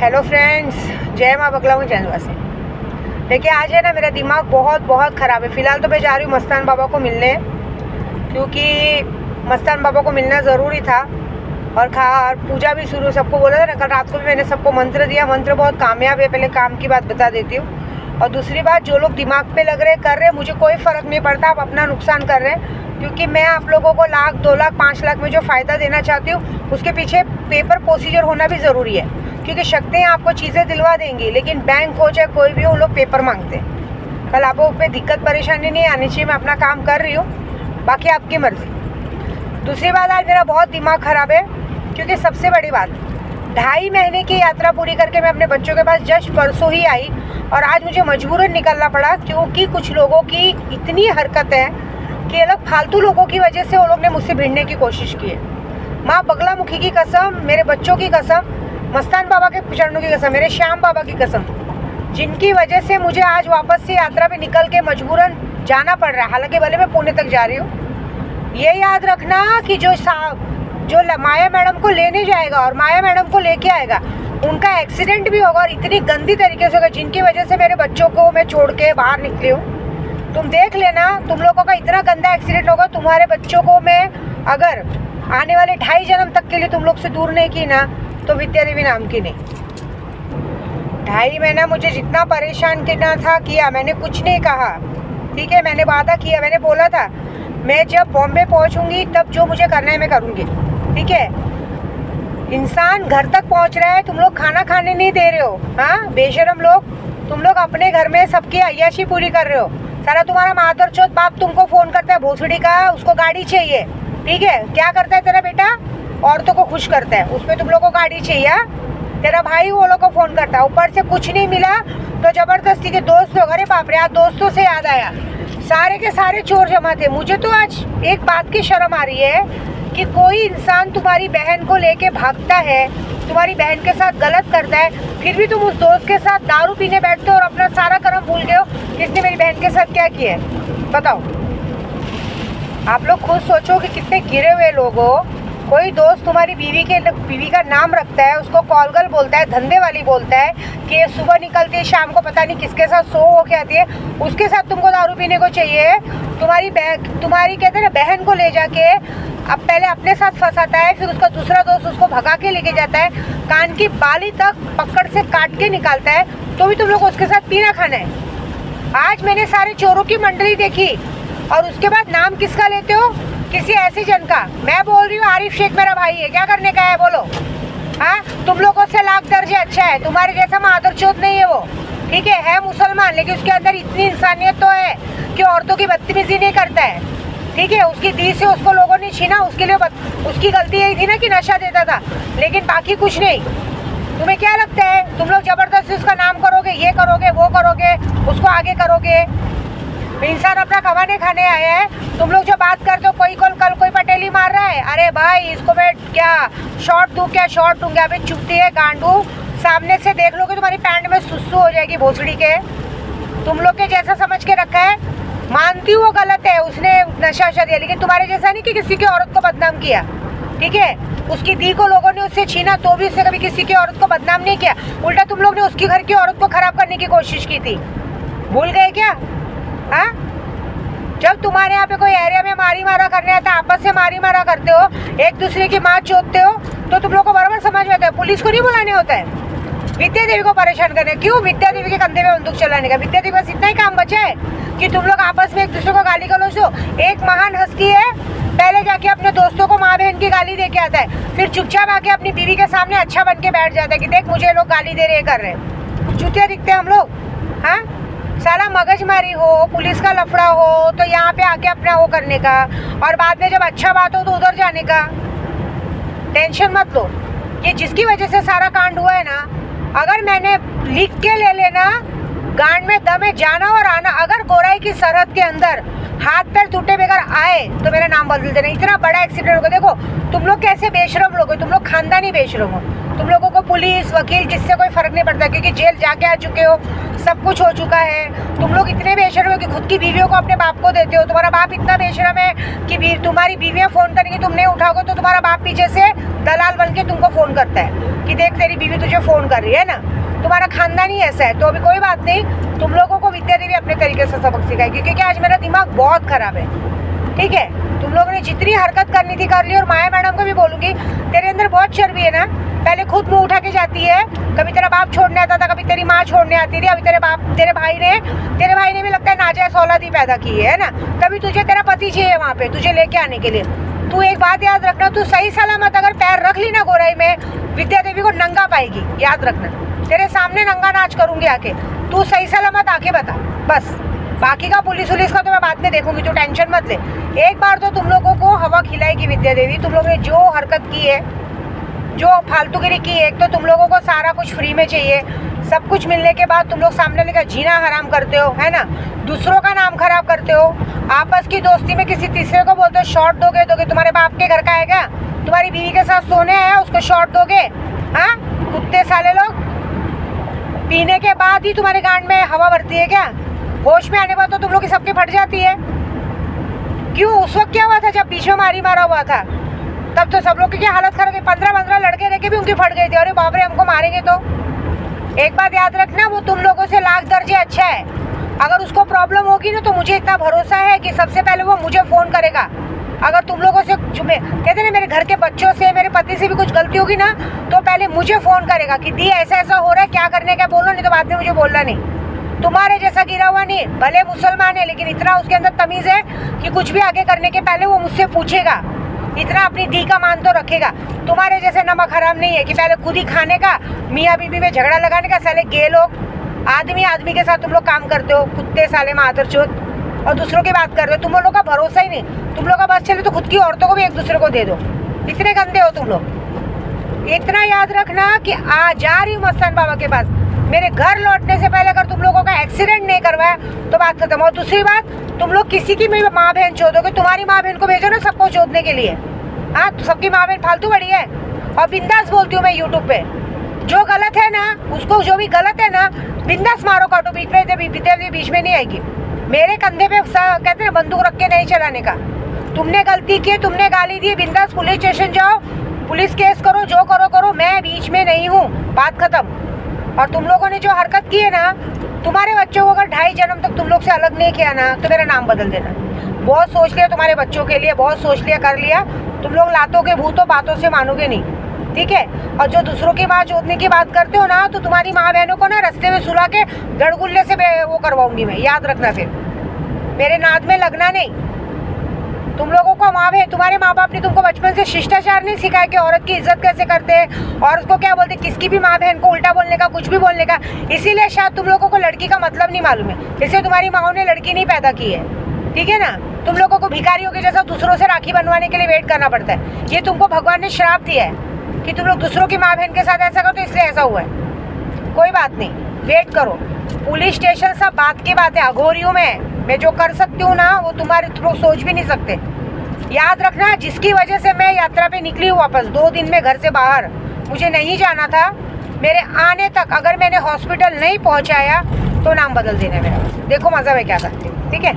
Hello friends, जय माँ बगला हूँ चंदवा से। देखिए आज है ना, मेरा दिमाग बहुत ख़राब है। फ़िलहाल तो मैं जा रही हूँ मस्तान बाबा को मिलने, क्योंकि मस्तान बाबा को मिलना ज़रूरी था। और पूजा भी शुरू, सबको बोला था ना, कल रात को भी मैंने सबको मंत्र दिया। मंत्र बहुत कामयाब है। पहले काम की बात बता देती हूँ। और दूसरी बात, जो लोग दिमाग पे लग रहे कर रहे, मुझे कोई फ़र्क नहीं पड़ता। आप अपना नुकसान कर रहे हैं, क्योंकि मैं आप लोगों को लाख 2 लाख 5 लाख में जो फ़ायदा देना चाहती हूँ, उसके पीछे पेपर प्रोसीजर होना भी ज़रूरी है। क्योंकि शक्तियाँ आपको चीज़ें दिलवा देंगी, लेकिन बैंक हो चाहे कोई भी हो, लोग पेपर मांगते हैं। कल आपको पे दिक्कत परेशानी नहीं आनी चाहिए। मैं अपना काम कर रही हूँ, बाकी आपकी मर्ज़ी। दूसरी बात, आज मेरा बहुत दिमाग ख़राब है, क्योंकि सबसे बड़ी बात, 2.5 महीने की यात्रा पूरी करके मैं अपने बच्चों के पास जस्ट परसों ही आई, और आज मुझे मजबूरन निकलना पड़ा, क्योंकि कुछ लोगों की इतनी हरकत है कि ये लोग फालतू लोगों की वजह से वो लोग ने मुझसे भिड़ने की कोशिश की है। माँ बगलामुखी की कसम, मेरे बच्चों की कसम, मस्तान बाबा के चरणों की कसम, मेरे श्याम बाबा की कसम, जिनकी वजह से मुझे आज वापस से यात्रा पे निकल के मजबूरन जाना पड़ रहा है। हालांकि भले मैं पुणे तक जा रही हूँ। ये याद रखना कि जो माया मैडम को लेने जाएगा और माया मैडम को लेके आएगा, उनका एक्सीडेंट भी होगा, और इतनी गंदी तरीके से होगा, जिनकी वजह से मेरे बच्चों को मैं छोड़ के बाहर निकली हूँ। तुम देख लेना, तुम लोगों का इतना गंदा एक्सीडेंट होगा, तुम्हारे बच्चों को मैं अगर आने वाले 2.5 जन्म तक के लिए तुम लोग से दूर नहीं की ना, तो विद्या देवी नाम की नहीं। 2.5 महीना मुझे जितना परेशान किया, मैंने कुछ नहीं कहा, ठीक है। मैंने वादा किया, मैंने बोला था मैं जब बॉम्बे पहुंचूंगी तब जो मुझे करना है मैं करूंगी, ठीक है। इंसान घर तक पहुंच रहा है, तुम लोग खाना खाने नहीं दे रहे हो। हाँ बेशरम लोग, तुम लोग अपने घर में सबकी अय्याशी पूरी कर रहे हो। सारा तुम्हारा मादर चौथ बाप तुमको फ़ोन करता है, भोसड़ी का, उसको गाड़ी चाहिए, ठीक है। क्या करता है तेरा बेटा? औरतों को खुश करता है, उसमें तुम लोग को गाड़ी चाहिए। तेरा भाई वो लोग को फ़ोन करता है, ऊपर से कुछ नहीं मिला तो ज़बरदस्ती के दोस्त लोग, अरे बाप रे, आज दोस्तों से याद आया, सारे के सारे चोर जमा थे। मुझे तो आज एक बात की शर्म आ रही है कि कोई इंसान तुम्हारी बहन को लेके भागता है, तुम्हारी बहन के साथ गलत करता है, फिर भी तुम उस दोस्त के साथ दारू पीने बैठते हो और अपना सारा कर्म भूल गए हो किसने मेरी बहन के साथ क्या किया है। बताओ, आप लोग खुद सोचो कि कितने गिरे हुए लोग हो। कोई दोस्त तुम्हारी बीवी का नाम रखता है, उसको कॉलगर्ल बोलता है, धंधे वाली बोलता है कि सुबह निकलती है, शाम को पता नहीं किसके साथ सो हो के आती है, उसके साथ तुमको दारू पीने को चाहिए। तुम्हारी कहते हैं ना, बहन को ले जाके अब पहले अपने साथ फंसाता है, फिर उसका दूसरा दोस्त उसको भगा के लेके जाता है, कान की बाली तक पकड़ से काट के निकालता है, तो भी तुम लोग उसके साथ पीना खाना है। आज मैंने सारे चोरों की मंडली देखी, और उसके बाद नाम किसका लेते हो? किसी ऐसे जन का। मैं बोल रही हूँ, आरिफ शेख मेरा भाई है, क्या करने का है बोलो? हाँ, तुम लोगों से लाख दर्जे अच्छा है, तुम्हारे जैसा मादर चौथ नहीं है वो, ठीक है मुसलमान, लेकिन उसके अंदर इतनी इंसानियत तो है कि औरतों की बदतमीजी नहीं करता है, ठीक है। उसकी दी से उसको लोगों ने छीना, उसके लिए उसकी गलती यही थी ना कि नशा देता था, लेकिन बाकी कुछ नहीं। तुम्हें क्या लगता है तुम लोग ज़बरदस्ती उसका नाम करोगे, ये करोगे, वो करोगे, उसको आगे करोगे? इंसान अपना कमाने खाने आया है। तुम लोग जो बात करते हो, कल कोई पटेली मार रहा है, अरे भाई इसको मैं क्या शॉट दूँ, क्या शॉट दूँगा? अभी चुपती है गांडू, सामने से देख लोगे तुम्हारी पैंट में सुसु हो जाएगी भोसड़ी के। तुम लोग के जैसा समझ के रखा है। मानती हूँ वो गलत है, उसने नशा दिया, लेकिन तुम्हारे जैसा नहीं कि किसी की औरत को बदनाम किया, ठीक है। उसकी दी को लोगों ने उससे छीना, तो भी उसने कभी किसी की औरत को बदनाम नहीं किया। उल्टा तुम लोग ने उसकी घर की औरत को खराब करने की कोशिश की थी, भूल गए क्या? हाँ, जब तुम्हारे यहाँ पे कोई एरिया में मारी मारा करने आता, आपस से मारी मारा करते हो, एक दूसरे की माँ चोदते हो, तो तुम लोग को बराबर समझ में आता है पुलिस को नहीं बुलाने होता है विद्या देवी को परेशान करने। क्यों? विद्या देवी के कंधे में बंदूक चलाने का। विद्या देवी बस इतना ही काम बचा है कि तुम लोग आपस में एक दूसरे को गाली गलौज दो। एक महान हस्ती है, पहले जाके अपने दोस्तों को माँ बहन की गाली दे के आता है, फिर चुपचाप आके अपनी बीवी के सामने अच्छा बन के बैठ जाता है कि देख मुझे लोग गाली दे रहे, कर रहे। चूतिया दिखते हैं हम लोग। हाँ, साला मगजमारी हो, पुलिस का लफड़ा हो, तो यहाँ पे आके अपना वो करने का, और बाद में जब अच्छा बात हो तो उधर जाने का। टेंशन मत लो, ये जिसकी वजह से सारा कांड हुआ है ना, अगर मैंने लिख के ले लेना, गांड में दम है जाना और आना। अगर गोराई की सरहद के अंदर हाथ पैर टूटे बगैर आए तो मेरा नाम बदल देना। इतना बड़ा एक्सीडेंट होगा। देखो तुम लोग कैसे बेशरम लोग हो, तुम लोग खानदानी बेशरम हो। तुम लोगों को पुलिस वकील किससे कोई फर्क नहीं पड़ता, क्योंकि जेल जाके आ चुके हो, सब कुछ हो चुका है। तुम लोग इतने बेशर्म हो कि खुद की बीवियों को अपने बाप को देते हो। तुम्हारा बाप इतना बेशर्म है कि तुम्हारी बीवियाँ फ़ोन करेंगी, तुम नहीं उठाओगे तो तुम्हारा बाप पीछे से दलाल बन के तुमको फ़ोन करता है कि देख तेरी बीवी तुझे फ़ोन कर रही है ना। तुम्हारा खानदान ही ऐसा है। तो अभी कोई बात नहीं, तुम लोगों को विद्या देवी अपने तरीके से सबक सिखाएगी, क्योंकि आज मेरा दिमाग बहुत ख़राब है। ठीक है, तुम लोगों ने जितनी हरकत करनी थी कर ली। और माया मैडम को भी बोलूँगी, तेरे अंदर बहुत चर्बी है ना। पहले खुद मुँह उठा के जाती है, कभी तेरा बाप छोड़ने आता था, कभी तेरी माँ छोड़ने आती थी, अभी तेरे भाई ने भी लगता है नाजायज़ औलाद ही पैदा की है ना। कभी तुझे तेरा पति चाहिए वहाँ पे तुझे लेके आने के लिए। तू एक बात याद रखना, तू सही सलामत अगर पैर रख ली ना गोराई में, विद्या देवी को नंगा पाएगी, याद रखना। तेरे सामने नंगा नाच करूँगी आके, तू सही सलामत आके बता बस। बाकी का पुलिस का तो मैं बाद में देखूंगी, तो टेंशन मत ले। एक बार तो तुम लोगों को हवा खिलाएगी विद्या देवी। तुम लोगों ने जो हरकत की है, जो फालतूगिरी की है, एक तो तुम लोगों को सारा कुछ फ्री में चाहिए, सब कुछ मिलने के बाद तुम लोग सामने लेकर जीना हराम करते हो, है ना। दूसरों का नाम खराब करते हो, आपस की दोस्ती में किसी तीसरे को बोलते हो शॉर्ट दोगे। तुम्हारे बाप के घर का है क्या? तुम्हारी बीवी के साथ सोने आया उसको शॉर्ट दोगे? हाँ, कुत्ते साले लोग। पीने के बाद ही तुम्हारे गांड में हवा भरती है क्या? होश में आने बाद तो तुम लोग की सबकी फट जाती है। क्यों? उस वक्त क्या हुआ था जब बीच में मारा हुआ था? तब तो सब लोग की क्या हालत खराब है। 15 लड़के रह के भी उनकी फट गई थी। अरे बाप रे, हमको मारेंगे तो। एक बात याद रखना, वो तुम लोगों से लाख दर्जे अच्छा है। अगर उसको प्रॉब्लम होगी ना, तो मुझे इतना भरोसा है कि सबसे पहले वो मुझे फ़ोन करेगा। अगर तुम लोगों से कहते ना, मेरे घर के बच्चों से, मेरे पति से भी कुछ गलती होगी ना, तो पहले मुझे फ़ोन करेगा कि दी ऐसा हो रहा है, क्या करने का बोलो, नहीं तो बाद में मुझे बोलना नहीं। तुम्हारे जैसा गिरा हुआ नहीं, भले मुसलमान है लेकिन इतना उसके अंदर तमीज़ है कि कुछ भी आगे करने के पहले वो मुझसे पूछेगा, इतना अपनी दी का मान तो रखेगा। तुम्हारे जैसे नमक हराम नहीं है कि पहले खुद ही खाने का, मियाँ बीवी में झगड़ा लगाने का। साले गे लोग, आदमी के साथ तुम लोग काम करते हो, कुत्ते साले मादरचोद, और दूसरों की बात कर रहे हो। तुम लोगों का भरोसा ही नहीं। तुम लोग का बस चले तो खुद की औरतों को भी एक दूसरे को दे दो। इतने गंदे हो तुम लोग। इतना याद रखना कि जा रही हूँ मस्तान बाबा के पास, मेरे घर लौटने से पहले अगर तुम लोगों का एक्सीडेंट नहीं करवाया तो बात खत्म। और दूसरी बात, तुम लोग किसी की भी माँ बहन चोदोगे, तुम्हारी माँ बहन को भेजो ना सबको चोदने के लिए। हाँ, तो सबकी माँ बहन फालतू बड़ी है। और बिंदास बोलती हूँ मैं यूट्यूब पे, जो गलत है ना उसको, जो भी गलत है ना बिंदास मारो काटो, बीच में नहीं आएगी। मेरे कंधे पे कहते हैं बंदूक रख के नहीं चलाने का। तुमने गलती की, तुमने गाली दी, बिंदास पुलिस स्टेशन जाओ, पुलिस केस करो, जो करो, मैं बीच में नहीं हूँ, बात खत्म। और तुम लोगों ने जो हरकत की है ना, तुम्हारे बच्चों को अगर 2.5 जन्म तक तुम लोग से अलग नहीं किया ना, तो मेरा नाम बदल देना। बहुत सोच लिया तुम्हारे बच्चों के लिए, बहुत सोच लिया, कर लिया। तुम लोग लातों के भूतों, बातों से मानोगे नहीं, ठीक है। और जो दूसरों की माँ चोदने की बात करते हो ना, तो तुम्हारी माँ बहनों को ना रास्ते में सुला के गड़गुल्ले से वो करवाऊंगी मैं, याद रखना। फिर मेरे नाद में लगना नहीं। तुम लोगों को माँ बहन, तुम्हारे माँ बाप ने तुमको बचपन से शिष्टाचार नहीं सिखाया कि औरत की इज्जत कैसे करते हैं, और उसको क्या बोलते, किसकी भी माँ बहन को उल्टा बोलने का, कुछ भी बोलने का। इसीलिए शायद तुम लोगों को लड़की का मतलब नहीं मालूम है, इसलिए तुम्हारी माँ ने लड़की नहीं पैदा की है, ठीक है ना। तुम लोगों को भिखारियों के जैसा दूसरों से राखी बनवाने के लिए वेट करना पड़ता है। ये तुमको भगवान ने श्राप दिया है कि तुम लोग दूसरों की माँ बहन के साथ ऐसा करो, तो इसलिए ऐसा हुआ है। कोई बात नहीं, वेट करो। पुलिस स्टेशन सब बात की बात है, अघोरियों में मैं जो कर सकती हूँ ना, वो तुम्हारे लोग सोच भी नहीं सकते। याद रखना, जिसकी वजह से मैं यात्रा पे निकली हूँ वापस 2 दिन में घर से बाहर, मुझे नहीं जाना था, मेरे आने तक अगर मैंने हॉस्पिटल नहीं पहुँचाया तो नाम बदल देना मेरा। देखो मज़ा मैं क्या करती हूँ, ठीक है।